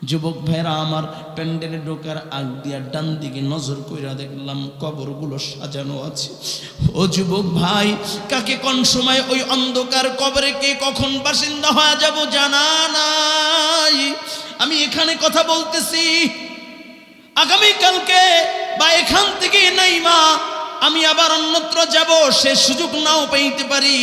যুবক ভাইরা আমার, প্যান্ডেলে ঢোকার আগ দিয়া ডান দিকে নজর কইরা দেখলাম কবরগুলো সাজানো আছে। ও যুবক ভাই, কাকে কোন সময় ওই অন্ধকার কবরে কে কখন বাসিন্দা হয়ে যাব জানা নাই। আমি এখানে কথা বলতেছি, আগামীকালকে বা এখান থেকে নাই মা আমি আবার অন্যত্র যাব, সে সুযোগ নাও পাইতে পারি।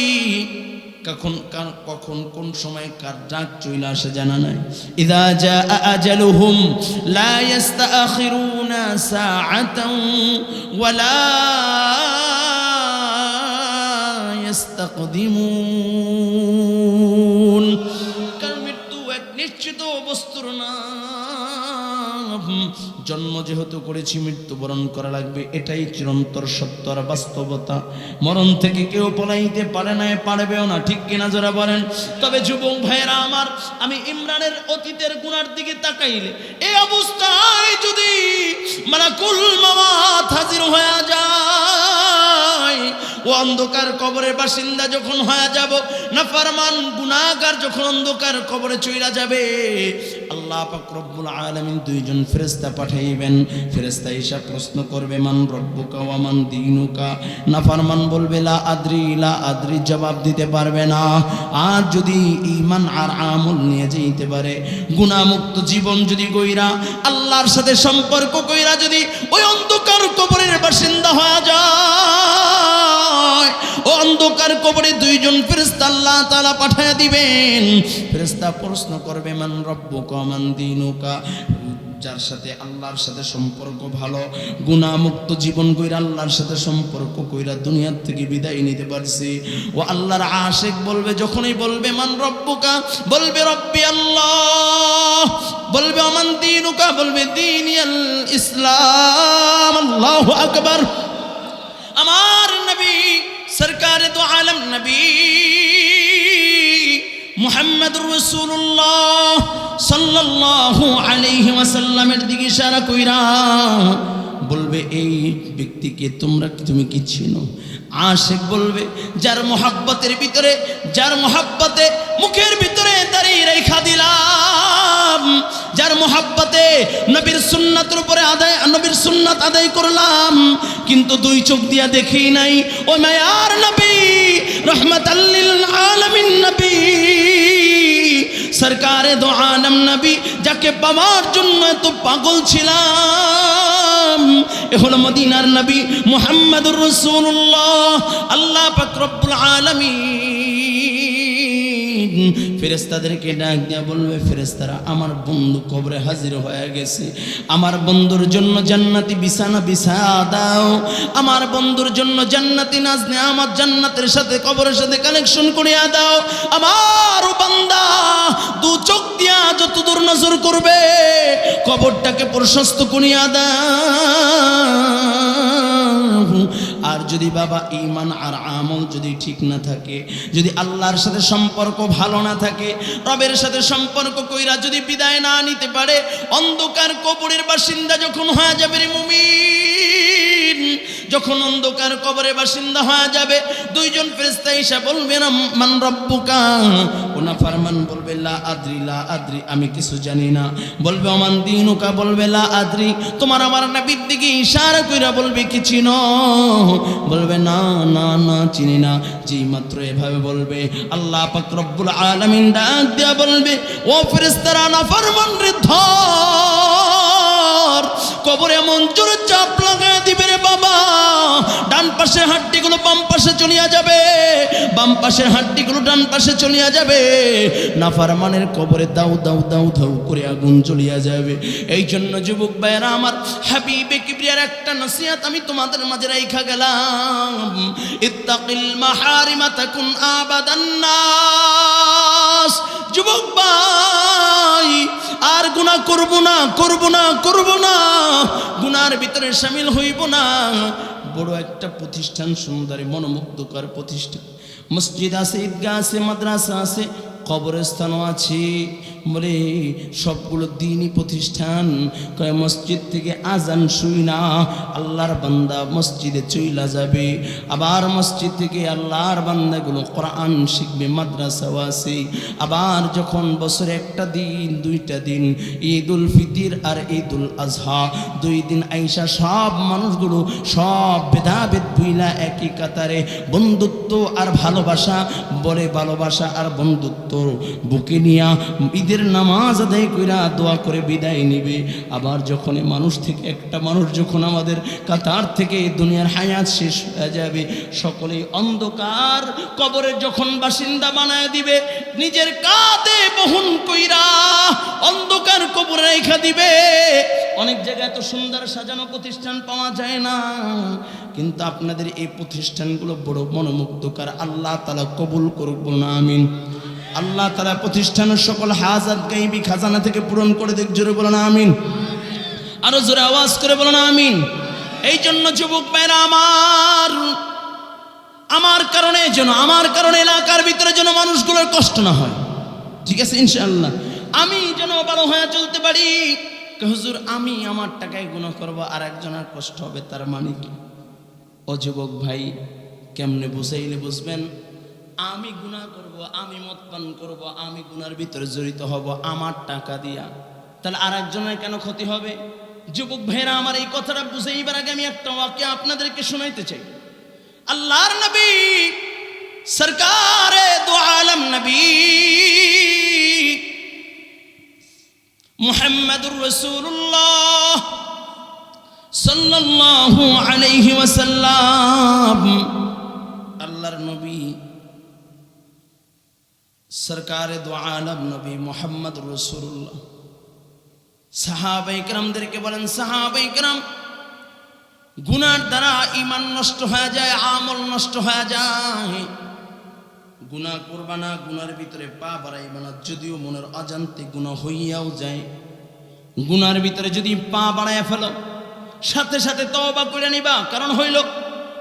কখন কোন সময় কার ডাক চলে আসে জানা নাই। ইযা জাআ আজালুহুম লা ইস্তাখিরুনা সাআতান ওয়ালা ইস্তাকদিমুন। কারণ মৃত্যু এক নিশ্চিত বস্তুর নাম। জন্ম যেহেতু করেছি মৃত্যুবরণ করা লাগবে, এটাই চিরন্তর সত্য আর বাস্তবতা। মরণ থেকে কেউ পলাইতে পারে না, পারবেও না, ঠিক কিনা যারা বলেন। তবে যুবক ভাইয়েরা আমার, আমি ইমরানের অতীতের গুনার দিকে তাকাইলে এই অবস্থায় যদি মালাকুল মাওত হাজির হয়ে যায়, ও অন্ধকার কবরের বাসিন্দা যখন হয়ে যাব, নাফরমান গুনাহগার যখন অন্ধকার কবরে চইলা যাবে, আল্লাহ পাক রব্বুল আলামিন দুইজন ফেরেশতা পাঠাইবেন। ফেরেশতা এসে প্রশ্ন করবে, মান রব্বুকা ওয়া মান দীনুকা। নাফরমান বলবে লা আদরি, লা আদরি, জবাব দিতে পারবে না। আর যদি ঈমান আর আমল নিয়ে যেতে পারে, গুনাহমুক্ত জীবন যদি কইরা আল্লাহর সাথে সম্পর্ক কইরা যদি ওই অন্ধকার কবরের বাসিন্দা হয়ে যায়, ও অন্ধকার কবরে দুইজন ফেরেশতা আল্লাহ তাআলা পাঠিয়ে দিবেন। ফেরেশতা প্রশ্ন করবে, মান রব্বুকা ওয়া মান দীনুকা। যার সাথে আল্লাহর সাথে সম্পর্ক ভালো, গুনাহমুক্ত জীবন কইরা আল্লাহর সাথে সম্পর্ক কইরা দুনিয়ার থেকে বিদায় নিতে পারছি, ও আল্লাহর আশিক বলবে, যখনই বলবে মান রব্বুকা, বলবে রব্বি আল্লাহ, বলবে ওমান দীনুকা, বলবে দীনিয়াল ইসলাম। আল্লাহু আকবার। আমার নবী সরকারে দো আলম নবী মুহাম্মদুর রাসূলুল্লাহ সাল্লাল্লাহু আলাইহি ওয়াসাল্লামের দিকে ইশারা কইরা বলবে, এই ব্যক্তিকে তুমি কি চিনো? আশিক বলবে, যার মোহাব্বতের ভিতরে, যার মোহাব্বতে মুখের ভিতরে দাঁড়িয়ে রেখা দিলাম, যার মোহাব্বতে নবীর সুন্নাতের উপরে নবীর সুন্নাত আদায় করলাম, কিন্তু দুই চোখ দিয়া দেখি নাই। ও মায়ার নবী, রহমাতাল লিল আলামিন নবী, সরকারে দো আলম নবী, যাকে পাওয়ার জন্য এত পাগল ছিলাম, এ হলো মদিনার নবী মুহাম্মদুর রাসূলুল্লাহ। আল্লাহ পাক রব্বুল আলামিন ফেরেশতাদেরকে ডাক দিয়া বলবে, ফেরেশতারা আমার বন্ধু কবরে হাজির হয়ে গেছে, আমার বন্ধুর জন্য জান্নাতি বিছানা বিছায়া দাও, আমার বন্ধুর জন্য জান্নাতি নাজনে আমার জান্নাতের সাথে কবরের সাথে কানেকশন করিয়া দাও। আমার বান্দা দু চোখ দিয়া যত দূর নজর করবে, কবরটাকে প্রশস্ত করিয়া দাও। আর যদি বাবা ঈমান আর আমল যদি ঠিক না থাকে, যদি আল্লাহর সাথে সম্পর্ক ভালো না থাকে, রবের সাথে সম্পর্ক কইরা যদি বিদায় না নিতে পারে, অন্ধকার কবরের বাসিন্দা যখন হয়ে যাবে রে মুমিন, যখন অন্ধকার কবরের বাসিন্দা হয়ে যাবে, দুইজন ফেরেশতা এসে বলবে, মান রব্বুকা। ও নাফরমান বলবে, লা আদরি, লা আদরি, আমি কিছু জানি না। বলবে ওমান দীনুকা, বলবে লা আদরি। তোমার আমার নবীর দিকে ইশারা কইরা বলবে, কি চিনো? বলবে না না না, চিনি না। যেই মাত্র এভাবে বলবে, আল্লাহ পাক রব্বুল আলামিন ডাক দিয়া বলবে, ও ফেরেশতারা, নাফরমান রে ধর। কবরে এমন জোরে চাপ লাগায় দিবে রে বাবা, ডান পাশে হাড্ডিগুলো বাম পাশে চলিয়া যাবে, বাম পাশের হাড্ডিগুলো ডান পাশে চলিয়া যাবে। নাফরমানের কবরে দাউ দাউ দাউ দাউ করে আগুন চলিয়া যাবে। এই জন্য যুবক ভাইয়েরা আমার, হাবিবে কিবরিয়ার একটা নসিহত আমি তোমাদের মাঝে রাইখা গেলাম, ইত্তাকিল মাহারিমা তাকুন আবাদান নাস। যুবক ভাই, আর গুনাহ করব না, করব না, করব না, গুনার ভিতরে শামিল হইব না। বড় একটা প্রতিষ্ঠান, সুন্দরী মনোমুগ্ধকর প্রতিষ্ঠান, মসজিদ আছে, ঈদগাহ আছে, মাদ্রাসা আছে, কবরস্থানও আছে, বলে সবগুলো দিনই প্রতিষ্ঠান। কয় মসজিদ থেকে আজান শুই না, আল্লাহর বান্দা মসজিদে চইলা যাবে, আবার মসজিদ থেকে আল্লাহর বান্দাগুলো কোরআন শিখবে, মাদ্রাসাও আছে। আবার যখন বছরে একটা দিন, দুইটা দিন, ঈদুল ফিতর আর ঈদুল আজহা, 2 দিন আইসা সব মানুষগুলো সব ভেদাভেদ ভুইলা একই কাতারে বন্ধুত্ব আর ভালোবাসা, বলে ভালোবাসা আর বন্ধুত্ব বুকে নিয়া ঈদের নামাজ আদায় কইরা দোয়া করে বিদায় নিবে। আবার যখন মানুষ থেকে একটা মানুষ যখন আমাদের কাতার থেকে দুনিয়ার হায়াত শেষ হয়ে যাবে, সকলেই অন্ধকার কবরের যখন বাসিন্দা বানায় দিবে, নিজের কাঁধে বহন কইরা অন্ধকার কবরে রেখা দিবে। অনেক জায়গায় এত সুন্দর সাজানো প্রতিষ্ঠান পাওয়া যায় না, কিন্তু আপনাদের এই প্রতিষ্ঠানগুলো বড় মনোমুগ্ধকর। আল্লাহ তাআলা কবুল করুক, বলুন আমিন। আল্লাহ তাআলা প্রতিষ্ঠানের সকল হাজাত গায়বী খাজানা থেকে পূরণ করে দেখ, জোরে বলুন আমিন। আরো জোরে আওয়াজ করে বলুন আমিন। এই জন্য যুবক ভাইরা আমার কারণে যেন, আমার কারণে এলাকার ভিতরে যেন মানুষগুলোর কষ্ট না হয়, ঠিক আছে ইনশাআল্লাহ। আমি যেন ভালো হয়ে চলতে পারি। হুজুর আমি আমার টাকায় গুনাহ করব, আর একজনের কষ্ট হবে, তার মানে কি? ও যুবক ভাই, কেমনে বুঝাইলে বুঝবেন? আমি গুনাহ করব, আমি মদ পান করব, আমি গুনার ভিতরে জড়িত হব আমার টাকা দিয়া, তাহলে আর একজনের কেন ক্ষতি হবে? যুবক ভাইরা আমার, এই কথাটা বুঝাইবার আগে আমি একটা ওয়াকিয়া আপনাদেরকে শোনাইতে চাই। আল্লাহর নবী সরকারে দু আলম নবী মুহাম্মদুর রাসূলুল্লাহ সাল্লাল্লাহু আলাইহি ওয়াসাল্লাম, আল্লাহর নবী সরকারে দু আলম নবী মুহাম্মদুর রাসূলুল্লাহ সাহাবায়ে কেরামদেরকে বলেন, সাহাবায়ে কেরাম, গুনার দ্বারা ঈমান নষ্ট হয়ে যায়, আমল নষ্ট হয়ে যায়। গুনাহ করবা না, গুনার ভিতরে পা বাড়াইবা না, যদিও মনের অজান্তে গুনাহ হইয়াও যায়। গুনার ভিতরে যদি পা বাড়াইয়া ফেলো, সাথে সাথে তওবা করে নিবা। কারণ হইল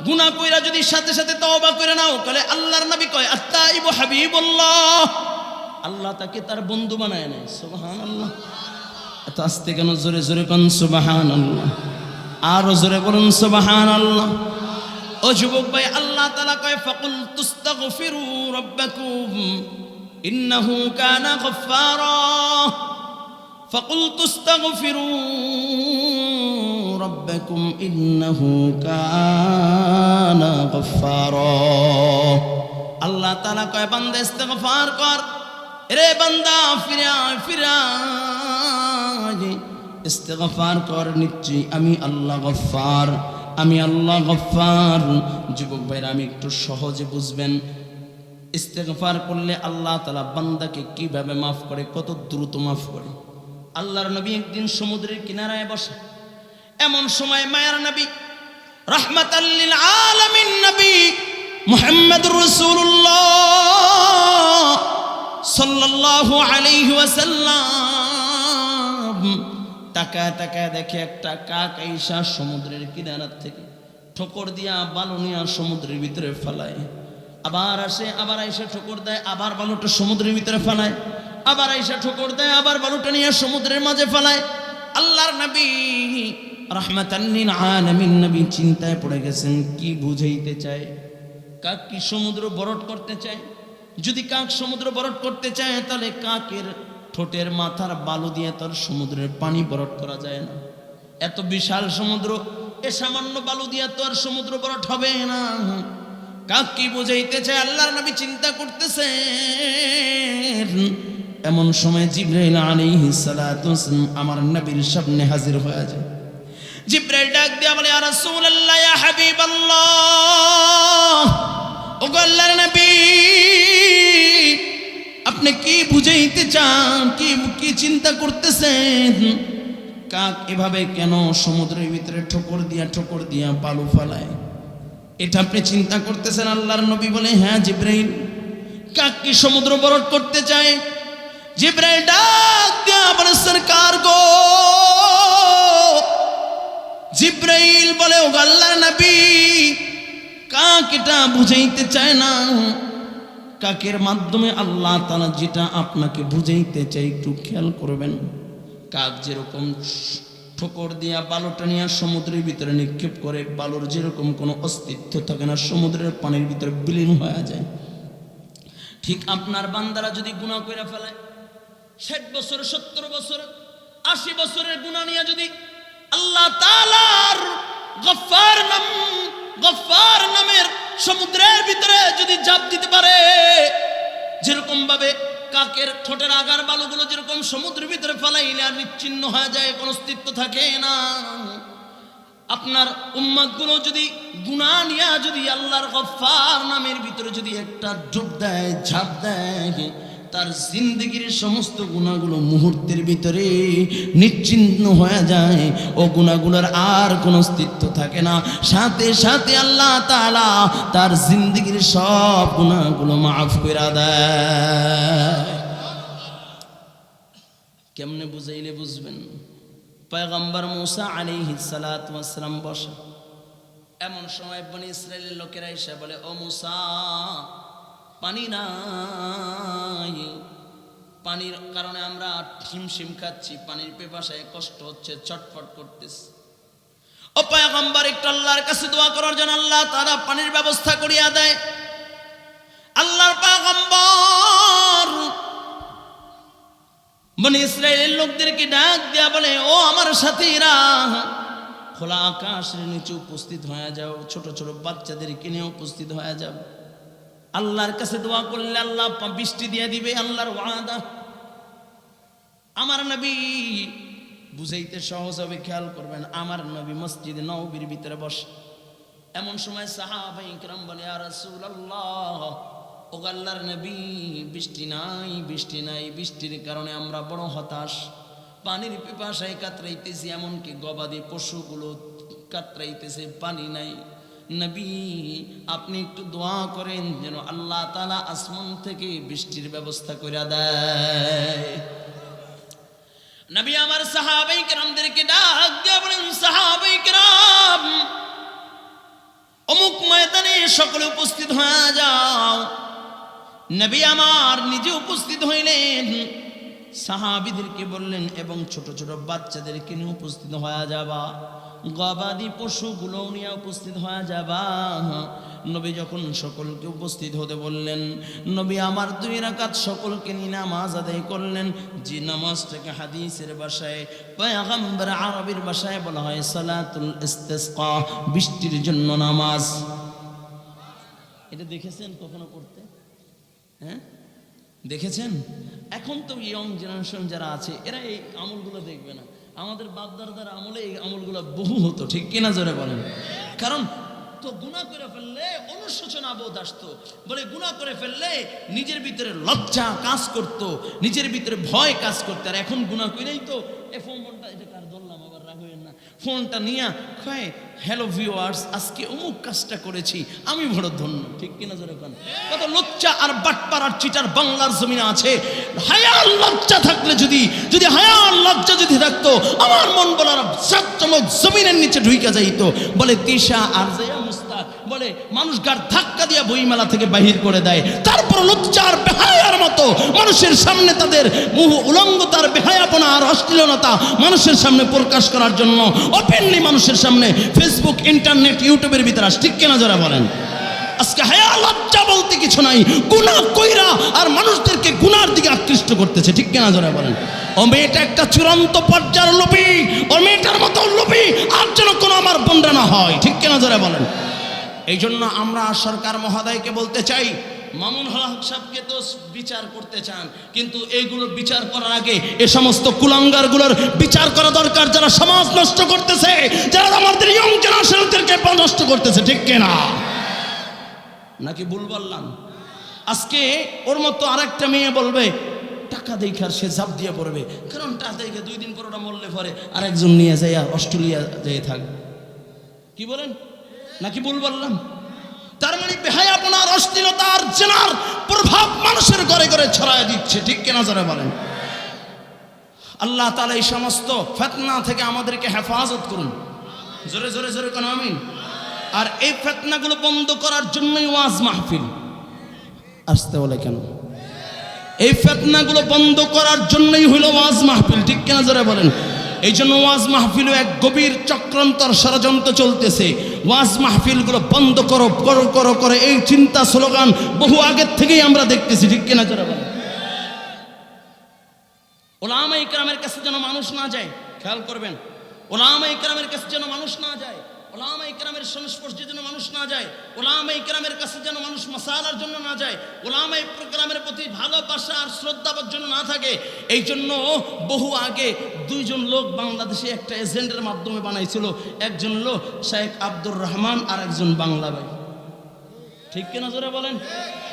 গুনাহ কইরা যদি সাথে সাথে তওবা করে নাও, তাহলে আল্লাহর নবী কয় আত্তাইবু হাবিবুল্লাহ, আল্লাহ তাকে তার বন্ধু বানায় নেয়। সুবহানাল্লাহ। এত আস্তে কেন? জোরে জোরে কোন সুবহানাল্লাহ, আরো জোরে বলুন সুবহানাল্লাহ। ও যুবক ভাই, আল্লাহ তাআলা কয় ফাকুল তুস্তাগফিরু রাব্বাকুম ইন্নাহু কানা গফফারা, ফাকুল তুস্তাগফিরু রাব্বাকুম ইন্নাহু কানা গফফারা। আল্লাহ তাআলা কয় বান্দা ইস্তিগফার কর, রে বান্দা ফিরে আয়, ফিরে আয়, ইস্তিগফার কর, নিশ্চয়ই আমি আল্লাহ গফফার, আমি আল্লাহ গফফার। যুবক ভাইরা, আমি একটু সহজে বুঝবেন, ইস্তিগফার করলে আল্লাহ তাআলা বান্দাকে কিভাবে মাফ করে, কত দ্রুত মাফ করে। আল্লাহর নবী একদিন সমুদ্রের কিনারায় বসে, এমন সময় মায়ার নবী রাহমাতাল লিল আলামিন নবী মুহাম্মদুর রাসূলুল্লাহ সাল্লাল্লাহু আলাইহি ওয়াসাল্লাম তাকায় তাকায় দেখে একটা কাক আইসা সমুদ্রের কিনারা থেকে ঠোকর দিয়া বালু নিয়ে সমুদ্রের ভিতরে ফেলায়, আবার আসে, আবার আইসা ঠোকর দেয়, আবার বালুটা সমুদ্রের ভিতরে ফেলায়, আবার আইসা ঠোকর দেয়, আবার বালুটা নিয়ে সমুদ্রের মাঝে ফেলায়। আল্লাহর নবী রাহমাতাল লিল আলামিন নবী চিন্তায় পড়ে গেছেন, কি বুঝাইতে চায়? কাক কি সমুদ্র বরট করতে চায়? যদি কাক সমুদ্র বরট করতে চায়, তাহলে কাকের ঠোঁটের মাথার বালু দিয়ে তার সমুদ্রের পানি বরট করা যায় না। এত বিশাল সমুদ্র, এ সামান্য বালু দিয়ে তো আর সমুদ্র বরট হবে না। কাক কি বুঝাইতে চায়? আল্লাহর নবী চিন্তা করতেছেন। এমন সময় জিবরাইল আলাইহিস সালাতু ওয়াসসালাম আমার নবীর সামনে হাজির হয়ে যায়। জিবরাইল ডাক দিয়া বলে, ইয়া রাসূলুল্লাহ, ইয়া হাবিবাল্লাহ, ও আল্লাহর নবী, আপনি কি বুঝাইতে চান? কি চিন্তা করতেছেন? কাক এভাবে কেন সমুদ্রের ভিতরে ঠোকর দিয়া বালু ফেলায়, এটা আপনি চিন্তা করতেছেন? আল্লাহর নবী বলে, হ্যাঁ জিবরাইল, কাক কি সমুদ্র বরট করতে চায়? জিবরাইল ডাক দিয়া বলে, সরকার গো। জিবরাইল বলে, ও আল্লাহর নবী, কাক এটা বুঝাইতে চায় না, কাকের মাধ্যমে আল্লাহ তাআলা যেটা আপনাকে বুঝাইতে চাই একটু খেয়াল করবেন। কাক যেরকম ঠোকর দিয়া বালুটা নিয়ে সমুদ্রের ভিতরে নিক্ষেপ করে, বালুর যেরকম কোনো অস্তিত্ব থাকে না, সমুদ্রের পানির ভিতরে বিলীন হয়ে যায়, ঠিক আপনার বান্দারা যদি গুনাহ করে ফেলে, 60 বছর 70 বছর 80 বছরের গুনাহ নিয়ে যদি আল্লাহ তাআলার গফফার নামের সমুদ্রের ভিতরে যদি ঝাঁপ দিতে পারে, যেরকম ভাবে কাকের ঠোঁটের আগার বালুগুলো যেরকম সমুদ্রের ভিতরে ফেলাইলে আর নিচ্ছিন্ন হয়ে যায়, কোনো অস্তিত্ব থাকে না, আপনার উম্মতগুলো যদি গুনাহ নিয়ে যদি আল্লাহর গফফার নামের ভিতরে যদি একটা ডুব দেয়, ঝাঁপ দেয়, তার জিন্দেগির সমস্ত গুনাহগুলো মুহূর্তের ভিতরে নিশ্চিহ্ন হয়ে যায়। ও গুনাহগুলোর আর কোনো অস্তিত্ব থাকে না, সাথে সাথে আল্লাহ তাআলা তার জিন্দেগির সব গুনাহগুলো মাফ করে দেয়। কেমনে বুঝাইলে বুঝবেন? পয়গম্বর মুসা আলাইহিস সালাতু ওয়াস সালাম বসা, এমন সময় বনি ইসরাইলের লোকেরা এসে বলে, ও মুসা, পানি নাই, পানির কারণে আমরা হিমশিম খাচ্ছি, পানির পিপাসায় কষ্ট হচ্ছে, ছটফট করতেছি। ও পয়গম্বর, একটু আল্লাহর কাছে দোয়া করার জন্য আল্লাহ তাআলা পানির ব্যবস্থা করিয়া দেয়। আল্লাহর পয়গম্বর বনি ইসরাইলের লোকদেরকে ডাক দেয়া বলে, ও আমার সাথীরা, খোলা আকাশের নিচে উপস্থিত হয়ে যাও, ছোট ছোট বাচ্চাদেরকে নিয়ে উপস্থিত হয়ে যাও। আল্লাহর কাছে দোয়া করলে আল্লাহ বৃষ্টি দিয়ে দিবে, আল্লাহর ওয়াদা। আমার নবী বুঝাইতে সহজ হবে, খেয়াল করবেন। আমার নবী মসজিদে নববীর ভিতরে বসে, এমন সময় সাহাবায়ে কিরাম বলে, ইয়া রাসূলুল্লাহ, ও আল্লাহর নবী, বৃষ্টি নাই, বৃষ্টি নাই, বৃষ্টির কারণে আমরা বড় হতাশ, পানির পিপাসায় কাতরাইতেছি, এমনকি গবাদি পশুগুলো কাতরাইতেছে, পানি নাই। নবী, আপনি একটু দোয়া করেন যেন আল্লাহ তাআলা আসমান থেকে বৃষ্টির ব্যবস্থা করে দেয়। নবী আমার সাহাবায়ে কিরামদেরকে ডাক দিয়ে বলেন, সাহাবায়ে কিরাম, অমুক ময়দানে সকলে উপস্থিত হয়ে যাও। নবী আমার নিজে উপস্থিত হইলেন, সাহাবীদেরকে বললেন, এবং ছোট ছোট বাচ্চাদেরকে নিয়ে উপস্থিত হয়ে যাবা, গবাদি পশুগুলো নিয়ে উপস্থিত হয়ে যাবা। নবী যখন সকলকে উপস্থিত হতে বললেন, নবী আমার 2 রাকাত সকলকে নিয়ে নামাজ আদায় করলেন, যে নামাজটাকে হাদিসের ভাষায়, পয়গম্বর আরবির ভাষায় বলা হয় সালাতুল ইস্তিসকা, বৃষ্টির জন্য নামাজ। এটা দেখেছেন কখনো পড়তে? হ্যাঁ, দেখেছেন? এখন তো ইয়ং জেনারেশন যারা আছে, এরা এই আমলগুলো দেখবে না। আমাদের বাপদাদার আমলে এই আমলগুলো বহু হতো, ঠিক কিনা জোরে বলেন? কারণ তো গুনাহ করে ফেললে অনুশোচনা বোধ আসতো, বলে গুনাহ করে ফেললে নিজের ভিতরে লজ্জা কাজ করতো, নিজের ভিতরে ভয় কাজ করতো। আর এখন গুনাহ করেই তো এই ফোনটা, এটা কার ধরলাম, আবার রাগ হইেন না, ফোনটা নিয়ে কয়, হ্যালো ভিউয়ার্স, আজকে অমুক কাজটা করেছি, আমি বড় ধন্য, ঠিক কিনা জোরে বলেন? কত লজ্জা আর বাটপার আর চিটার বাংলার জমিনে আছে। হায়া লজ্জা থাকলে, যদি হায়া লজ্জা যদি থাকতো, আমার মন বলার চমক জমিনের নিচে ঢুইকা যাইতো। বলে তিশা আর জায়া মুস্তাক বলে মানুষ গার ধাক্কা দিয়ে বইমেলা থেকে বাহির করে দেয়, তারপর লজ্জা আর বেহায়ার মতো মানুষের সামনে তাদের মুহ উলঙ্গতার, বেহায়াপনা আর অশ্লীলতা মানুষের সামনে প্রকাশ করার জন্য ওপেনলি মানুষের সামনে ফেসবুক, ইন্টারনেট, ইউটিউবের ভিতরে আস, ঠিক কিনা যারা বলেন? আজকে হায়া লজ্জা বলতে কিছু নাই, গুনাহ কইরা আর মানুষদেরকে গুনার দিকে আকৃষ্ট করতেছে, ঠিক কিনা যারা বলেন? ও মেয়েটা একটা চূড়ান্ত পর্যায়ের লোভী, ও মেয়েটার মতো লোভী আর যেন কোনো আমার বোনরা না হয়, ঠিক কিনা যারা বলেন? এই জন্য আমরা সরকার মহোদয়কে বলতে চাই, মামুন হক সাহেবকে তো বিচার করতে চান, কিন্তু এইগুলোর বিচার করার আগে এ সমস্ত কুলাঙ্গারগুলোর বিচার করা দরকার, যারা সমাজ নষ্ট করতেছে, যারা আমাদের ইয়ং জেনারেশনদেরকে নষ্ট করতেছে, ঠিক কিনা? নাকি ভুল বললাম? আজকে ওর মতো আরেকটা মেয়ে বলবে টাকা দেখার, সে ঝাঁপ দিয়ে পড়বে, কারণ টাকা দেখে 2 দিন পর ওটা মরলে পরে আরেকজন নিয়ে যায় অস্ট্রেলিয়া যেয়ে থাকবে। কি বলেন? নাকি ভুল বললাম? তার মানে বেহায়াপনার, অশ্লীলতার, জেনার প্রভাব মানুষের ঘরে ঘরে ছড়ায় দিচ্ছে, ঠিক কিনা যারা বলেন? আল্লাহ তাআলা এই সমস্ত ফিতনা থেকে আমাদেরকে হেফাজত করুন, জোরে জোরে জোরে কোন আমিন। আর এই ফিতনাগুলো বন্ধ করার জন্যই ওয়াজ মাহফিল। আসতে বলে কেন? এই ফিতনাগুলো বন্ধ করার জন্যই হলো ওয়াজ মাহফিল, ঠিক কিনা জোরে বলেন? এই জন্য ওয়াজ মাহফিলও এক গভীর চক্রান্তর ষড়যন্ত্র চলতেছে। ওয়াজ মাহফিলগুলো বন্ধ করো করো করো করে এই চিন্তা স্লোগান বহু আগের থেকেই আমরা দেখতেছি, ঠিক কিনা জোরে বলেন? উলামায়ে কেরামের কাছে যেন মানুষ না যায়, খেয়াল করবেন। উলামায়ে কেরামের কাছে যেন মানুষ না যায়, উলামায়ে কেরামের সংস্পর্শে যেন মানুষ না যায়, উলামায়ে কেরামের কাছে যেন মানুষ মাসালার জন্য না যায়, উলামায়ে কেরামের প্রতি ভালোবাসা আর শ্রদ্ধার জন্য না থাকে। এই জন্য বহু আগে দুইজন লোক বাংলাদেশে একটা এজেন্টের মাধ্যমে বানাইছিল। একজন লোক শেখ আব্দুর রহমান আর একজন বাংলা ভাই, ঠিক কিনা জোরে বলেন?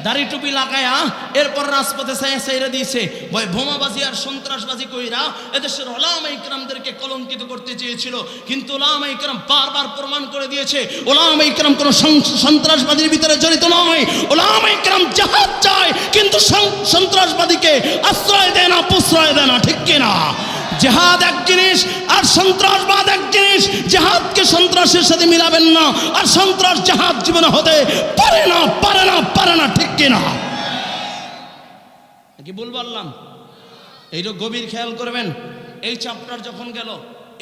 দাড়ি টুপি লাগায়া এরপর রাজপথে ছাইরা দিয়েছে ভয় বোমাবাজি আর সন্ত্রাসবাজি কইরা এদেশের উলামায়ে কেরামদেরকে কলঙ্কিত করতে চেয়েছিল। কিন্তু উলামায়ে কেরাম বারবার প্রমাণ করে দিয়েছে উলামায়ে কেরাম কোনো সন্ত্রাসবাদীর ভিতরে জড়িত নয়। উলামায়ে কেরাম জিহাদ চায় কিন্তু সন্ত্রাসবাদীকে আশ্রয় দেয় না, প্রশ্রয় দেয় না, ঠিক কিনা? জিহাদ এক জিনিস আর সন্ত্রাসবাদ এক জিনিস। জিহাদকে সন্ত্রাসের সাথে মিলাবেন না, আর সন্ত্রাস জিহাদ জীবনে হতে পারে না, পারে না, পারে না, ঠিক কিনা? কি ভুল বললাম? এইটা গভীর খেয়াল করবেন। এই চ্যাপ্টার যখন গেল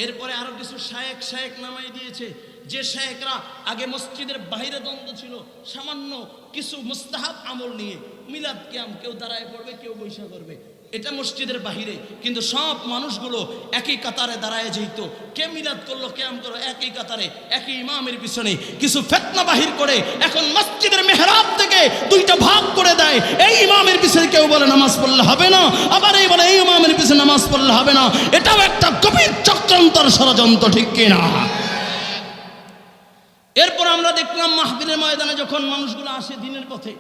এরপরে আরো কিছু শায়েখ নামাই দিয়েছে, যে শায়েখরা আগে মসজিদের বাইরে দ্বন্দ্ব ছিল সামান্য কিছু মুস্তাহাব আমল নিয়ে, মিলাদ কিয়াম কেউ দাঁড়ায় পড়বে কেউ বৈশা করবে, এটা মসজিদের বাহিরে, কিন্তু সব মানুষগুলো একই কাতারে দাঁড়ায় যেত। কে মিলাদ করলো কিয়াম করলো একই কাতারে একই ইমামের পিছনে। কিছু ফিতনা বাহির করে এখন মসজিদের মেহরাব থেকে দুইটা ভাগ করে দেয়। এই ইমামের পিছনে কেউ বলে নামাজ পড়লে হবে না, আবার এই বলে এই ইমামের পিছনে নামাজ পড়লে হবে না। এটাও একটা গভীর চক্রান্তর ষড়যন্ত্র, ঠিক কিনা? এরপর আমরা দেখলাম মাহফিলের ময়দানে যখন মানুষগুলো আসে দিনের পথে,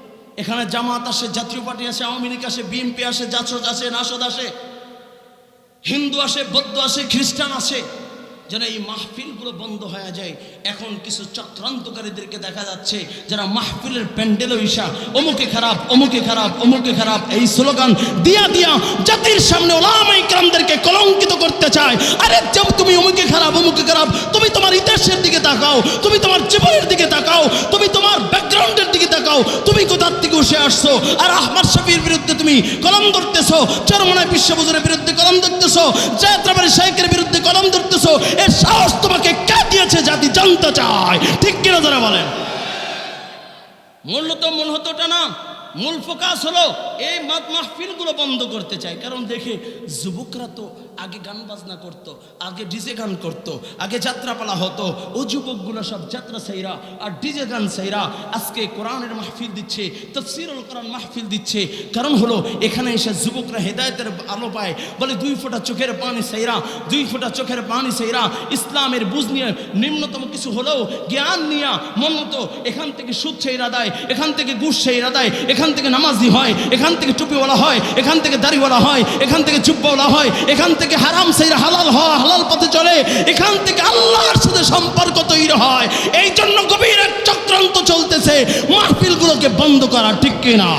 এখানে জামাত আসে, জাতীয় পার্টি আসে, আওয়ামী লীগ আসে, বিএনপি আসে, জাসদ আসে, রাসদ আসে, হিন্দু আসে, বৌদ্ধ আসে, খ্রিস্টান আসে, যেন এই মাহফিলগুলো বন্ধ হয়ে যায়। এখন কিছু চক্রান্তকারীদেরকে দেখা যাচ্ছে যারা মাহফিলের প্যান্ডেল ইসা অমুকে খারাপ, অমুকে খারাপ, অমুকে খারাপ এই স্লোগান দিয়া দিয়া জাতির সামনে উলামায়ে কেরামদেরকে কলঙ্কিত করতে চায়। আরে তুমি অমুকে খারাপ, অমুকে খারাপ, তুমি তোমার ইতিহাসের দিকে তাকাও, তুমি তোমার জীবনের দিকে তাকাও, তুমি তোমার ব্যাকগ্রাউন্ডের দিকে তাকাও, তুমি কোথার থেকে উঠে আসছো। আর আহমদ শফির বিরুদ্ধে তুমি কলম ধরতেছো, চরমনায় বিশ্ববজুরের বিরুদ্ধে কলম ধরতেছো, জায়ত্রাবাড়ি শাইখের বিরুদ্ধে কলম ধরতেছো। এর সাহস তোমাকে কে দিয়েছে জাতি জানতে চায়, ঠিক কিনা যারা বলেন? মূলত মূল হতোটা না, মূল ফোকাস হলো এই মাহফিলগুলো বন্ধ করতে চায়। কারণ দেখে যুবকরা তো আগে গান বাজনা করতো, আগে ডিজে গান করতো, আগে যাত্রাপালা হতো, ও যুবকগুলো সব যাত্রা সাইরা আর ডিজে গান সাইরা আজকে কোরআনের মাহফিল দিচ্ছে, তাফসীরুল কোরআন মাহফিল দিচ্ছে। কারণ হলো এখানে এসে যুবকরা হেদায়েতের আলো পায়। বলে 2 ফোঁটা চোখের পানি সাইরা, 2 ফোঁটা চোখের পানি সাইরা ইসলামের বুঝ নিয়ে নিম্নতম কিছু হলেও জ্ঞান নিয়ে মনত এখান থেকে সুদ সাইরা দেয়, এখান থেকে ঘুষ সাইরা দেয়, এখান থেকে নামাজি হয়, এখান থেকে টুপিওয়ালা হয়, এখান থেকে দাড়িওয়ালা হয়, এখান থেকে জুব্বাওয়ালা হয়, এখান থেকে হারাম সাইরা হালাল হয়, হালাল পথে চলে, এখান থেকে আল্লাহর সাথে সম্পর্ক তৈরি হয়। এই জন্য গভীর এক চক্রান্ত চলতেছে মাহফিলগুলোকে বন্ধ করা, ঠিক কিনা?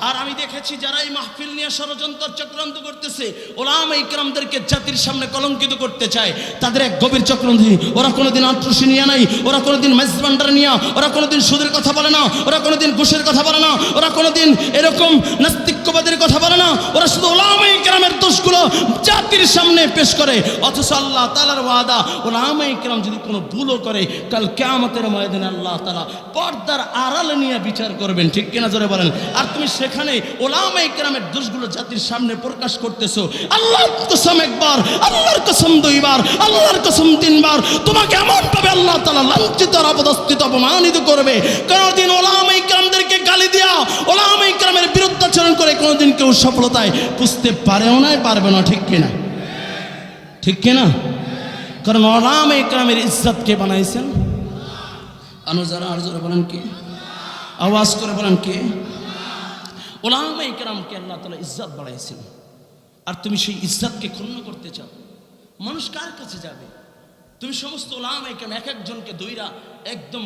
আর আমি দেখেছি যারা এই মাহফিল নিয়ে ষড়যন্ত্র চক্রান্ত করতেছে, উলামায়ে কেরামদেরকে জাতির সামনে কলঙ্কিত করতে চায়, তাদের এক গভীর চক্রান্ত। ওরা কোনোদিন আত্মসী নিয়ে নাই, ওরা কোনোদিন মেজবান্ডার নিয়ে, ওরা কোনোদিন সুদের কথা বলে না, ওরা কোনোদিন ঘুষের কথা বলে না, ওরা কোনোদিন এরকম নাস্তিক্যবাদের কথা বলে না। ওরা শুধু উলামায়ে কেরামের দোষগুলো জাতির সামনে পেশ করে। অথচ আল্লাহ তাআলার ওয়াদা, উলামায়ে কেরাম যদি কোনো ভুলও করে কাল কিয়ামতের ময়দানে আল্লাহ তাআলা পর্দার আড়ালে নিয়ে বিচার করবেন, ঠিক কিনা জোরে বলেন? আর তুমি সেখানে উলামায়ে কেরামের দোষগুলো জাতির সামনে প্রকাশ করতেছো। আল্লাহর কসম একবার, আল্লাহর কসম 2 বার, আল্লাহর কসম 3 বার, তোমাকে এমন ভাবে আল্লাহ তাআলা লাঞ্ছিত আর অপদস্থিত অপমানিত করবে। কোনদিন উলামায়ে কেরামদেরকে গালি দেয়া, উলামায়ে কেরামের বিরুদ্ধাচরণ করে কোনদিন কেউ সফলতায় বুঝতে পারেও না, পারবে না, ঠিক কিনা? ঠিক কিনা? কারণ উলামায়ে কেরামের ইজ্জত কে বানাইছেন? অনুযারা আর জোরে বলেন কে? আওয়াজ করে বলেন কে? উলামায়ে কেরামকে আল্লাহ তাআলা ইজ্জত বাড়াইছেন। আর তুমি সেই ইজ্জতকে ক্ষুণ্ণ করতে চাও, মানুষ কার কাছে যাবে? তুমি সমস্ত উলামায়ে কেরাম এক একজনকে দইরা একদম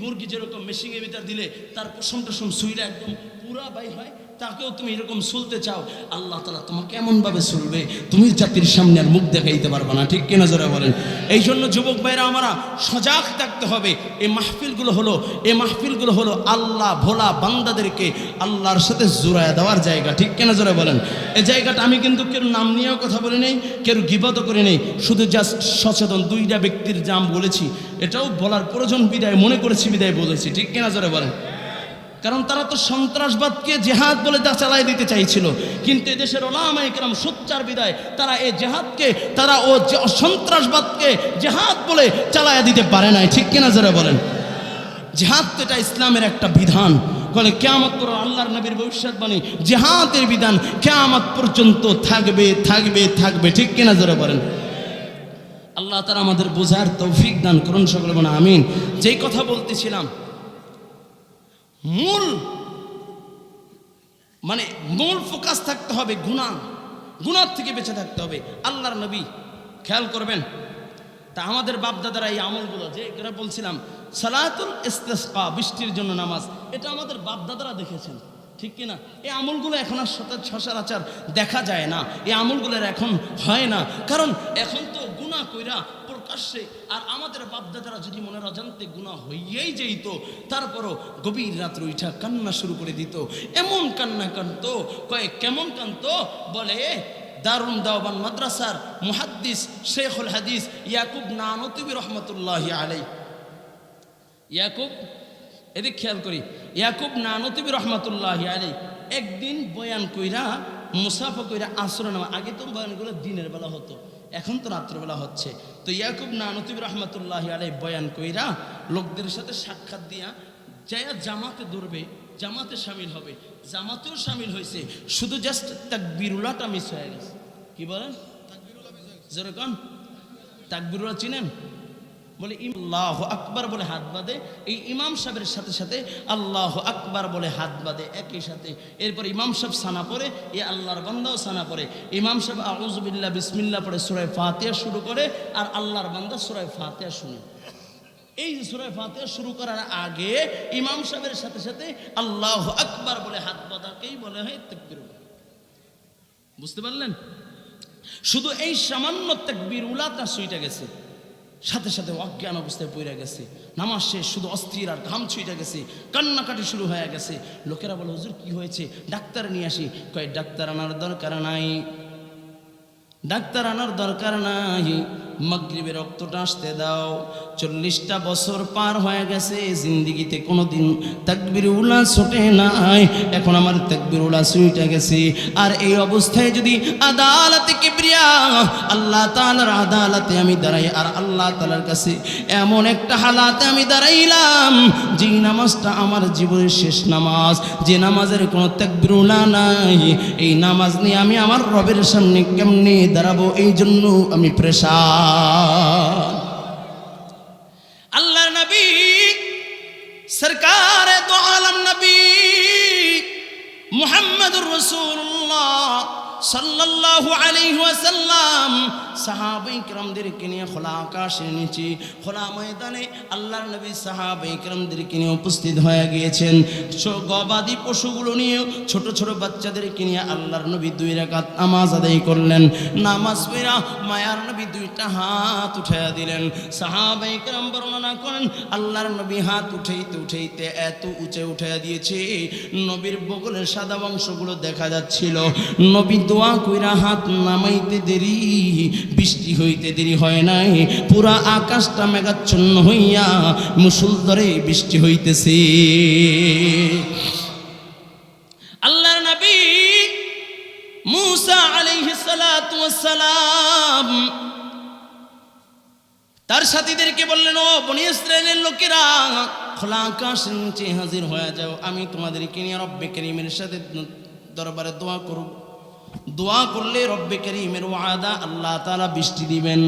মুরগি যেরকম মেশিনের ভিতর দিলে তার পশম টসম সুইরা একদম পুরা বাই হয়, তাকেও তুমি এরকম সুলতে চাও, আল্লাহ তাআলা তোমাকে এমনভাবে সুলবে তুমি জাতির সামনে আর মুখ দেখাইতে পারবে না। ঠিক কিনা জোরে বলেন? এই জন্য যুবক ভাইরা আমরা সজাগ থাকতে হবে। এই মাহফিলগুলো হলো আল্লাহ ভোলা বান্দাদেরকে আল্লাহর সাথে জোড়ায় দেওয়ার জায়গা। ঠিক কিনা জোরে বলেন? এই জায়গাটা আমি কিন্তু কেউ নাম নিয়েও কথা বলি নেই, কেউ গিবত করে নেই, শুধু জাস্ট সচেতন দুইটা ব্যক্তির নাম বলেছি, এটাও বলার প্রয়োজন বিদায় মনে করেছি, বিদায় বলেছি। ঠিক কিনা জোরে বলেন? কারণ তারা তো সন্ত্রাসবাদকে জেহাদ বলে তা চালাই দিতে চাইছিল, কিন্তু এদেশের ওলামায়ে কেরাম সোচ্চার বিদায় তারা এই জেহাদকে, তারা ও সন্ত্রাসবাদকে জেহাদ বলে চালায়া দিতে পারে নাই। ঠিক কিনা যারা বলেন? জেহাদ তো এটা ইসলামের একটা বিধান, বলে কিয়ামত পর আল্লাহর নবীর ভবিষ্যৎবাণী, জেহাদের বিধান কিয়ামত পর্যন্ত থাকবে থাকবে থাকবে। ঠিক কিনা যারা বলেন? আল্লাহ তাআলা আমাদের বোঝার তৌফিক দান করুন, সকলে বলেন আমিন। যেই কথা বলতেছিলাম, মূল ফোকাস থাকতে হবে গুনাহ থেকে বেঁচে থাকতে হবে। আল্লাহর নবী খেয়াল করবেন, তা আমাদের বাপদাদারা এই আমলগুলো যে এরা বলছিলাম সালাতুল ইস্তিসকা, বৃষ্টির জন্য নামাজ, এটা আমাদের বাপদাদারা দেখেছেন। ঠিক কিনা? এই আমলগুলো এখন আর সচরাচর দেখা যায় না, এই আমলগুলোর এখন হয় না, কারণ এখন তো গুনাহ কইরা প্রকাশ্যে, আর আমাদের বাপদাদারা যদি মনের অজান্তে গুনাহ হইয়াই যেত, তারপরও গভীর রাত্রে উঠা কান্না শুরু করে দিত। এমন কান্না কাঁদতো, কেমন কাঁদতো বলে, দারুন দাওবান মাদ্রাসার মুহাদ্দিস শেখুল হাদিস ইয়াকুব নানতুবি রহমতুল্লাহি আলাইহি, এদিক খেয়াল করি, ইয়াকুব নানতুবি রহমতুল্লাহি আলাইহি একদিন বয়ান কইরা মুসাফা কইরা আসর নামা, আগে তো বয়ানগুলো দিনের বেলা হতো, এখন তো রাত্রবেলা হচ্ছে। তো ইয়াকুব নানতুবি রহমতুল্লাহি আলাইহি বয়ান কইরা লোকদের সাথে সাক্ষাৎ দিয়া যায়া জামাতে ধরবে, জামাতে শামিল হবে, জামাতেও শামিল হয়েছে, শুধু জাস্ট তাকবীরুল্লাহটা মিস হয়ে গেছে। কি বলেন? যেরকম তাকবীরুল্লাহ চিনেন? বলে আল্লাহু আকবার বলে হাত বাঁধে, এই ইমাম সাহেবের সাথে সাথে আল্লাহু আকবার বলে হাত বাঁধে একই সাথে। এরপর ইমাম সাহেব সানা পড়ে, এ আল্লাহর বান্দাও সানা পড়ে। ইমাম সাহেব আউযু বিল্লাহ বিসমিল্লাহ পড়ে সূরা ফাতিহা শুরু করে, আর আল্লাহর বান্দা সূরা ফাতিহা শুনে। এই সূরা ফাতিহা শুরু করার আগে ইমাম সাহেবের সাথে সাথে আল্লাহু আকবার বলে হাত বাঁধাকেই বলে হয় তাকবীরুল্লাহ। বুঝতে পারলেন? শুধু এই সামান্য তাকবীরুল্লাহটা ছুঁইটা গেছে, সাথে সাথে অজ্ঞান অবস্থায় পড়ে গেছে, নামাজ শেষ, শুধু অস্থির আর ঘাম ছুঁইটা গেছে, কান্নাকাটি শুরু হয়ে গেছে। লোকেরা বলে, হুজুর কি হয়েছে? ডাক্তার নিয়ে আসি। কয় ডাক্তার আনার দরকার নাই, ডাক্তার আনার দরকার নাই, মাগরিবের রক্তটা আসতে দাও। 40টা বছর পার হয়ে গেছে, জিন্দিগিতে কোনোদিন তাকবীরুল্লাহ ছোটে নাই, এখন আমার তাকবীরুল্লাহ ছুঁইটা গেছে। আর এই অবস্থায় যদি আদালতে কিবরিয়া, আল্লাহ তাআলার আদালতে আমি দাঁড়াই, আর আল্লাহ তাআলার কাছে এমন একটা হালাতে আমি দাঁড়াইলাম, যে নামাজটা আমার জীবনের শেষ নামাজ, যে নামাজের কোনো তাকবীরুল্লাহ নাই, এই নামাজ নিয়ে আমি আমার রবের সামনে কেমনে দাঁড়াবো? এই জন্য আমি প্রেসার। আল্লাহর নবী সরকারে দো আলম নবী মুহাম্মদুর রাসূলুল্লাহ সাল্লাল্লাহু আলাইহি ওয়াসাল্লাম সাহাবায়ে কিরামদেরকে নিয়ে খোলা আকাশের নিচে, খোলা ময়দানে আল্লাহর নবী সাহাবায়ে কিরামদেরকে নিয়ে উপস্থিত হয়ে গিয়েছেন। গবাদি পশুগুলো নিয়ে, ছোট ছোট বাচ্চাদেরকে নিয়ে আল্লাহর নবী 2 রাকাত নামাজ আদায় করলেন। নামাজ পড়া মায়ার নবী 2টা হাত উঠাইয়া দিলেন। সাহাবায়ে কিরাম বর্ণনা করেন, আল্লাহর নবী হাত উঠাইতে উঠাইতে এত উঁচে উঠাইয়া দিয়েছে, নবীর বগলের সাদা অংশগুলো দেখা যাচ্ছিল। নবী দোয়া কইরা হাত নামাইতে দেরি, বৃষ্টি হইতে দেরি হয় নাই, পুরা আকাশটা মেঘাচ্ছন্ন হইয়া মুষলধারে বৃষ্টি হইতেছে। আল্লাহর নবী মুসা আলাইহিস সালাতু ওয়াস সালাম তার সাথীদেরকে বললেন, ও বনি ইসরাইলের লোকেরা, খোলা আকাশের নিচে হাজির হয়ে যাও, আমি তোমাদেরকে নিয়ে রব্বে কারীমের সাথে দরবারে দোয়া করব। দোয়া করলে রব্বে কারীমের ওয়াদা, আল্লাহ তাআলা বৃষ্টি দিবেন।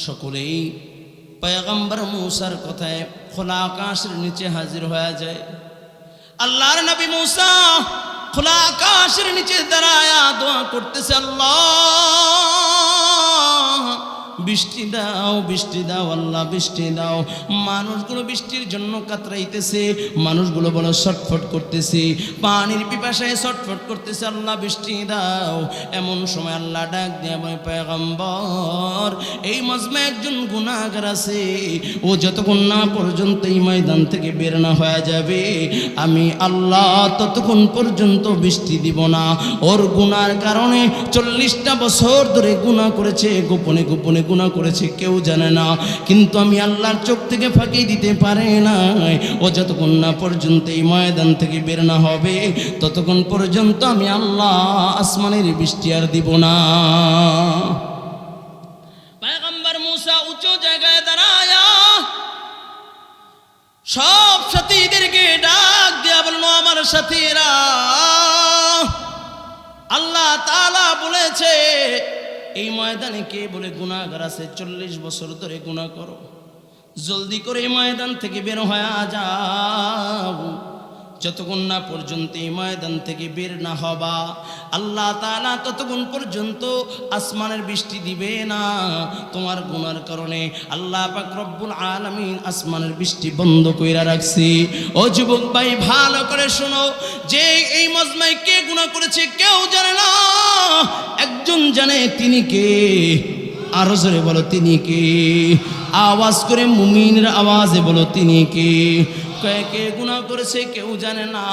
সকলেই পয়গম্বর মুসার কথায় খোলা আকাশের নিচে হাজির হয়ে যায়। আল্লাহর নবী মুসা খোলা আকাশের নিচে দাঁড়ায়া দোয়া করতেছে, আল্লাহ বৃষ্টি দাও, বৃষ্টি দাও আল্লাহ, বৃষ্টি দাও। মানুষগুলো বৃষ্টির জন্য কাতরাইতেছে, মানুষগুলো বলো ছটফট করতেছে, পানির পিপাসায় ছটফট করতেছে, আল্লাহ বৃষ্টি দাও। এমন সময় আল্লাহ ডাক দিয়ে বলে, পয়গম্বর এই মজমা একজন গুনাহগার আছে, ও যতক্ষণ না পর্যন্ত এই ময়দান থেকে বের না হয়ে যাবে আমি আল্লাহ ততক্ষণ পর্যন্ত বৃষ্টি দিব না। ওর গুনার কারণে 40টা বছর ধরে গুনাহ করেছে, গোপনে গোপনে গুনাহ করেছে, কেউ জানে না, কিন্তু আমি আল্লাহর চোখ থেকে ফাঁকি দিতে পারে না। ও যতক্ষণ না পর্যন্ত এই ময়দান থেকে বের না হবে ততক্ষণ পর্যন্ত আমি আল্লাহ আসমানের বৃষ্টি আর দিব না। পয়গম্বর মূসা উঁচু জায়গায় দাঁড়ায়া সব সাথীদেরকে ডাক দিয়া বললো, আমার সাথীরা, আল্লাহ তাআলা বলেছে এই ময়দানে কে বলে গুনাহগার আছে, 40 বছর ধরে গুনাহ করো, জলদি করে এই ময়দান থেকে বের হয়ে যাও। যতক্ষণ না পর্যন্ত এই ময়দান থেকে বের না হবা আল্লাহ তাআলা ততক্ষণ পর্যন্ত আসমানের বৃষ্টি দিবে না। তোমার গুনার কারণে আল্লাহ পাক রব্বুল আলামিন আসমানের বৃষ্টি বন্ধ কইরা রাখছি। ও যুবক ভাই ভালো করে শোনো, যে এই মজমায় কে গুনাহ করেছে কেউ জানে না, একজন জানে, তিনি কে? আরো জোরে বলো তিনি কে? আওয়াজ করে মুমিনের আওয়াজে বলো তিনি কে? কে গুনাহ করেছে কেউ জানে না,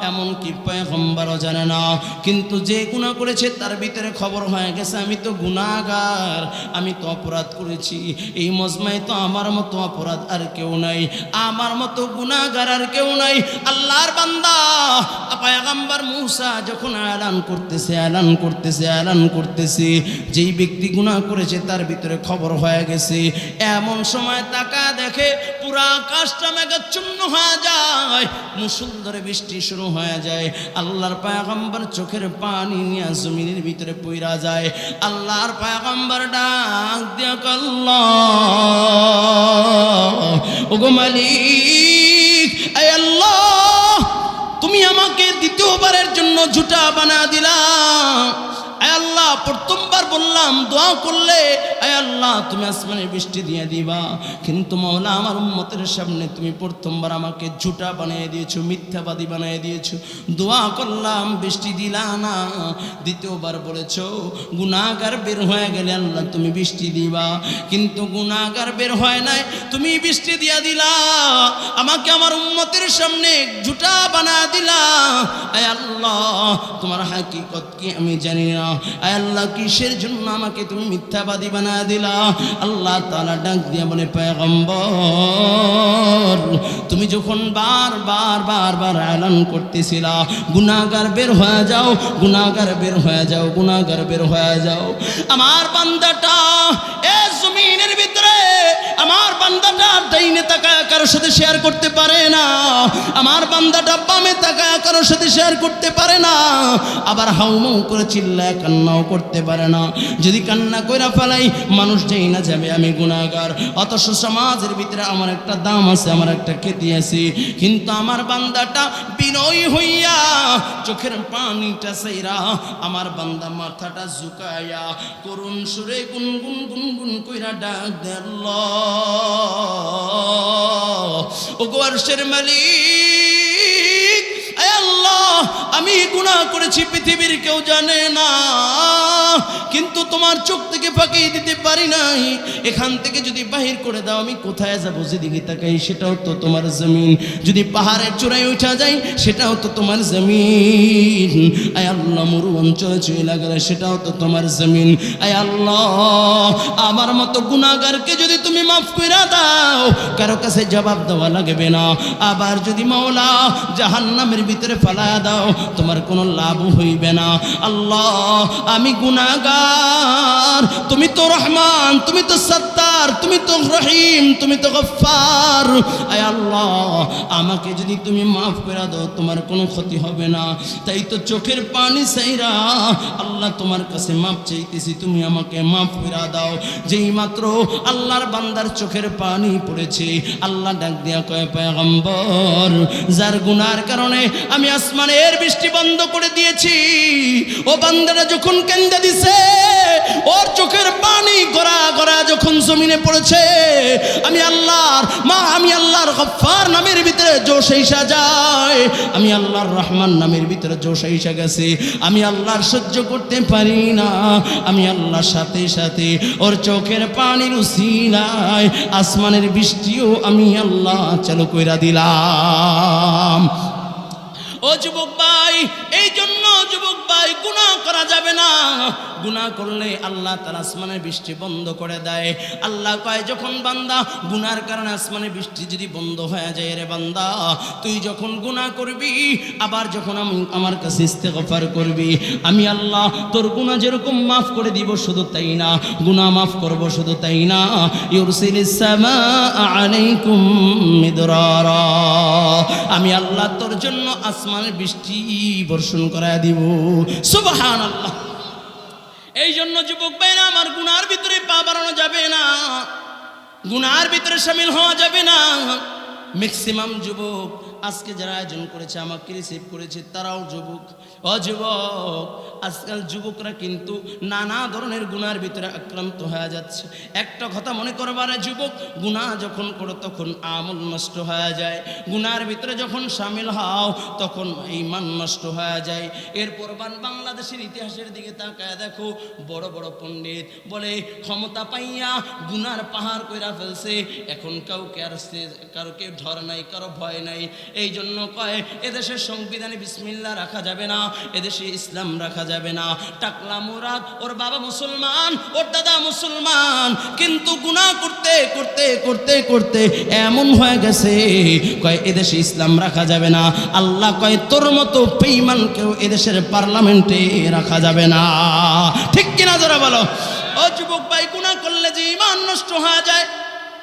এমনকি পয়গম্বরও জানে না, কিন্তু যে গুনাহ করেছে তার ভিতরে খবর হয়ে গেছে আমি তো গুনাহগার, আমি তো অপরাধ করেছি, এই মজমায় তো আমার মতো অপরাধ আর কেউ নাই, আমার মতো গুনাহগার আর কেউ নাই। আল্লাহর বান্দা পয়গম্বর মূসা যখন এলান করতেছে যেই ব্যক্তি গুনাহ করেছে তার ভিতরে খবর হয়ে গেছে, এমন সময় তাকা দেখে পুরা আকাশটা মেঘাচ্ছন্ন হয়ে যায়, মুষলধারে বৃষ্টি শুরু হয়ে যায়। আল্লাহর পয়গম্বর চোখের পানি নিয়ে জমিনের ভিতরে পইরা যায়। আল্লাহর পয়গম্বর ডাক দিয়া আল্লাহ, ওগো মালিক, আয় আল্লাহ তুমি আমাকে দ্বিতীয়বারের জন্য ঝুটা বানা দিলা। আয় আল্লাহ প্রথমবার বললাম দোয়া করলে আয় আল্লাহ তুমি আসমানে বৃষ্টি দিয়ে দিবা, কিন্তু মাওলা আমার উম্মতের সামনে তুমি প্রথমবার আমাকে ঝুটা বানিয়ে দিয়েছো, মিথ্যাবাদী বানিয়ে দিয়েছো। দোয়া করলাম বৃষ্টি দিলা না, দ্বিতীয়বার বলেছো গুনাহগার বের হয়ে গেলে আল্লাহ তুমি বৃষ্টি দিবা, কিন্তু গুনাহগার বের হয় নাই, তুমি বৃষ্টি দিয়া দিলা, আমাকে আমার উম্মতের সামনে ঝুটা বানিয়ে দিলা। আয় আল্লাহ তোমার হাকিকত কি আমি জানি না, আয় আল্লাহ কিসের জন্য আমাকে তুমি মিথ্যাবাদী বানায় দিলা? আল্লাহ তাআলা ডাক দিয়া বলে, পয়গম্বর তুমি যখন বারবার এলান করতেছিলা গুনাহগার বের হয়ে যাও, গুনাহগার বের হয়ে যাও, গুনাহগার বের হয়ে যাও, আমার বান্দাটা এ জমিনের ভিতরে, আমার বান্দাটা ডাইনে তাকায় কারোর সাথে শেয়ার করতে পারে না, আমার বান্দাটা বামে তাকায় কারোর সাথে শেয়ার করতে পারে না, আবার হাউমাউ করে চিল্লায় কান্নাও করতে পারে না। যদি কান্না কইরা ফেলাই মানুষ যেই না যাবে আমি গুনাহগার, অথচ সমাজের ভিতরে আমার একটা দাম আছে, আমার একটা খ্যাতি আছে, কিন্তু আমার বান্দাটা বিনয়ী হইয়া চোখের পানিটা সাইরা আমার বান্দা মাথাটা ঝুঁকাইয়া করুণ সুরে গুনগুন গুনগুন কইরা ডাক দে, আল্লাহ ওগো আরশের মালিক, আয় আল্লাহ আমি গুনাহ করেছি পৃথিবীর কেউ জানে না, কিন্তু তোমার চোখ থেকে ফাঁকি দিতে পারি নাই, এখান থেকে যদি বাহির করে দাও আমি কোথায় যাব? যেদিকে তাকাই সেটাও তো তোমার জমিন, যদি পাহাড়ের চূড়ায় উঠা যাই সেটাও তো তোমার জমিন, আয় আল্লাহ মরু অঞ্চলে চলে গেলে সেটাও তো তোমার জমিন। আয় আল্লাহ আমার মতো গুনাহগারকে যদি তুমি মাফ করে দাও কারো কাছে জবাব দেওয়া লাগবে না, আবার যদি মাওলা জাহান্নামের ভিতরে ফালায়া দাও তোমার কোনো লাভ হইবে না। আল্লাহ আমি গুনাহগার, তুমি তো রহমান, তুমি তো সত্তার, তুমি তো রহিম, তুমি তো গফফার, আয় আল্লাহ আমাকে যদি তুমি মাফ করে দাও তোমার কোনো ক্ষতি হবে না, তাই তো চোখের পানি চাইরা আল্লাহ তোমার কাছে মাফ চাইতেছি, তুমি আমাকে মাফ করে দাও। যেই মাত্র আল্লাহর বান্দার চোখের পানি পড়েছে আল্লাহ ডাক দিয়া কয়, পয়গম্বর যার গুনার কারণে আমি আসমানের বৃষ্টি বন্ধ করে দিয়েছি, ও বান্দাটা যখন কেন্দে দিছে ওর চোখের পানি গড়া গড়া যখন জমিনে পড়েছে, আমি আল্লাহর গফফার নামের ভিতরে জোশ এসে যায়, আমি আল্লাহর রহমান নামের ভিতরে জোশ এসে গেছে, আমি আল্লাহর সহ্য করতে পারি না, আমি আল্লাহর সাথে সাথে ওর চোখের পানির উসিলায় আসমানের বৃষ্টিও আমি আল্লাহ চালু কইরা দিলাম। ও যুবক ভাই, এই জন্য যুবক ভাই গুনাহ করা যাবে না। গুনাহ করলে আল্লাহ তাআলা আসমানের বৃষ্টি বন্ধ করে দেয়। আল্লাহ কয়, যখন বান্দা গুনার কারণে আসমানের বৃষ্টি যদি বন্ধ হয়ে যায়, রে বান্দা তুই যখন গুনাহ করবি, আবার যখন আমি আমার কাছে ইস্তেগফার করবি, আমি আল্লাহ তোর গুনাহ যেরকম মাফ করে দিব, শুধু তাই না, গুনাহ মাফ করব শুধু তাই না, ইউরসিলিস সামাআ আলাইকুম মিদরারা, আমি আল্লাহ তোর জন্য আসমানের বৃষ্টি বর্ষণ করায় দিব। সুবহানাল্লাহ। এই জন্য যুবক ভাইরা আমার, গুনার ভিতরে পা বাড়ানো যাবে না, গুনার ভিতরে শামিল হওয়া যাবে না। ম্যাক্সিমাম যুবক আজকে যারা আয়োজন করেছে, আমাকে রিসিভ করেছে, তারাও যুবক। যুবক, আজকাল যুবকরা কিন্তু নানা ধরনের গুনার ভিতরে আক্রান্ত হয়ে যাচ্ছে। একটা কথা মনে করবারে যুবক, গুনাহ যখন করো তখন আমল নষ্ট হয়ে যায়, গুনার ভিতরে যখন শামিল হও তখন ঈমান নষ্ট হয়ে যায়। এরপর বাংলাদেশের ইতিহাসের দিকে তাকায় দেখো, বড় বড় পণ্ডিত বলে ক্ষমতা পাইয়া গুনার পাহাড় কইরা ফেলছে, এখন কারো কেউ ধর নাই, কারো ভয় নাই। এই জন্য কয়, এদেশের সংবিধানে বিসমিল্লাহ রাখা যাবে না, এদেশে ইসলাম রাখা যাবে না। টাকলা মুরাদ, ওর বাবা মুসলমান, ওর দাদা মুসলমান, কিন্তু গুনাহ করতে করতে করতে করতে এমন হয়ে গেছে, কয় এদেশে ইসলাম রাখা যাবে না। আল্লাহ কয়, তোর মতো বেঈমানকেও এদেশের পার্লামেন্টে রাখা যাবে না। ঠিক কিনা জোরে বলো। ও যুবক ভাই, গুনাহ করলে যে ঈমান নষ্ট হয়ে যায়,